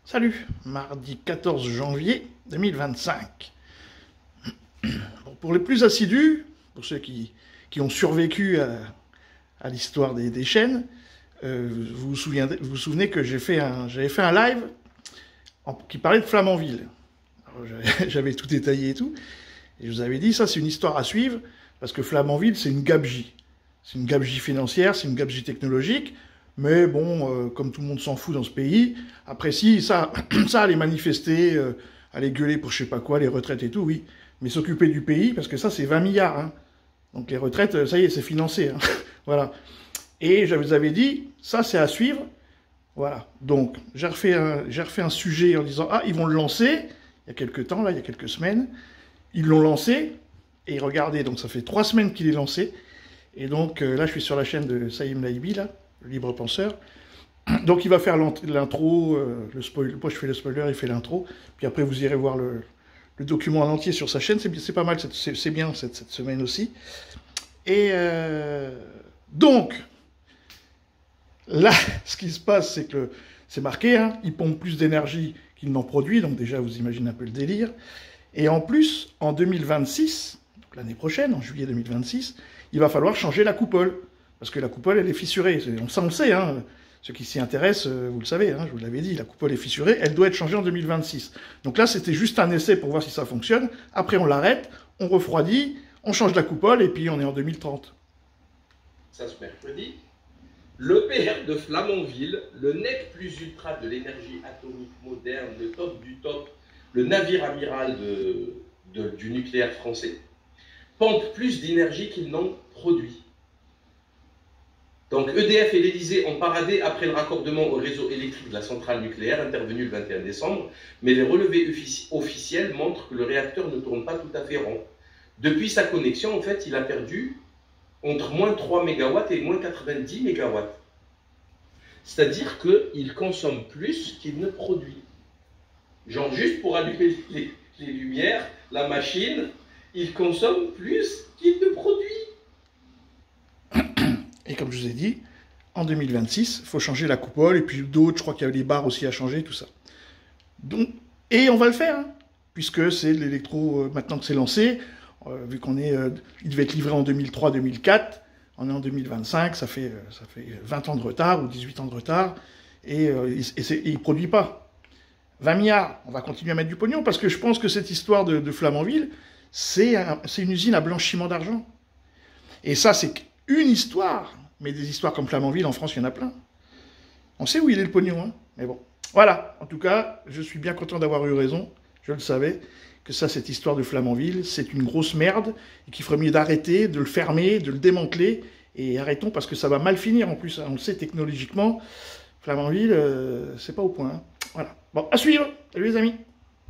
Salut, mardi 14 janvier 2025. Bon, pour les plus assidus, pour ceux qui ont survécu à l'histoire des chaînes, vous vous souvenez que j'avais fait un live qui parlait de Flamanville. J'avais tout détaillé et tout, et je vous avais dit, ça c'est une histoire à suivre, parce que Flamanville c'est une gabegie. C'est une gabegie financière, c'est une gabegie technologique, mais bon, comme tout le monde s'en fout dans ce pays, après si, ça aller manifester, aller gueuler pour je sais pas quoi, les retraites et tout, oui, mais s'occuper du pays, parce que ça c'est 20 milliards, hein. Donc les retraites, ça y est, c'est financé, hein. Voilà. Et je vous avais dit, ça c'est à suivre, voilà. Donc j'ai refait un sujet en disant, ah, ils vont le lancer, il y a quelques temps, là, il y a quelques semaines, ils l'ont lancé, et regardez, donc ça fait 3 semaines qu'il est lancé, et donc là je suis sur la chaîne de Saïm Laïbi, là, le libre penseur. Donc il va faire l'intro, le spoil. Moi je fais le spoiler, il fait l'intro. Puis après vous irez voir le document en entier sur sa chaîne. C'est pas mal, c'est bien cette semaine aussi. Et donc, là, ce qui se passe, c'est que c'est marqué, hein, il pompe plus d'énergie qu'il n'en produit. Donc déjà, vous imaginez un peu le délire. Et en plus, en 2026, donc l'année prochaine, en juillet 2026, il va falloir changer la coupole. Parce que la coupole, elle est fissurée. Ça, on le sait, hein. Ceux qui s'y intéressent, vous le savez, hein, je vous l'avais dit, la coupole est fissurée, elle doit être changée en 2026. Donc là, c'était juste un essai pour voir si ça fonctionne. Après, on l'arrête, on refroidit, on change la coupole, et puis on est en 2030. Ça ce mercredi, l'EPR de Flamanville, le nec plus ultra de l'énergie atomique moderne, le top du top, le navire amiral du nucléaire français, pompe plus d'énergie qu'il n'en produit. Donc EDF et l'Élysée ont paradé après le raccordement au réseau électrique de la centrale nucléaire intervenu le 21 décembre, mais les relevés officiels montrent que le réacteur ne tourne pas tout à fait rond. Depuis sa connexion, en fait, il a perdu entre moins 3 MW et moins 90 MW. C'est-à-dire qu'il consomme plus qu'il ne produit. Genre juste pour allumer les lumières, la machine, il consomme plus qu'il ne produit. Et comme je vous ai dit, en 2026, il faut changer la coupole, et puis d'autres, je crois qu'il y a les barres aussi à changer, tout ça. Donc, et on va le faire, hein, puisque c'est l'électro, maintenant que c'est lancé, vu qu'on est, il devait être livré en 2003-2004, on est en 2025, ça fait 20 ans de retard, ou 18 ans de retard, et il ne produit pas. 20 milliards, on va continuer à mettre du pognon, parce que je pense que cette histoire de Flamanville, c'est une usine à blanchiment d'argent. Et ça, c'est une histoire, mais des histoires comme Flamanville, en France, il y en a plein. On sait où il est le pognon, hein, mais bon. Voilà, en tout cas, je suis bien content d'avoir eu raison, je le savais, que ça, cette histoire de Flamanville, c'est une grosse merde, et qu'il ferait mieux d'arrêter, de le fermer, de le démanteler, et arrêtons, parce que ça va mal finir, en plus, on le sait technologiquement, Flamanville, c'est pas au point, hein. Voilà. Bon, à suivre, salut les amis.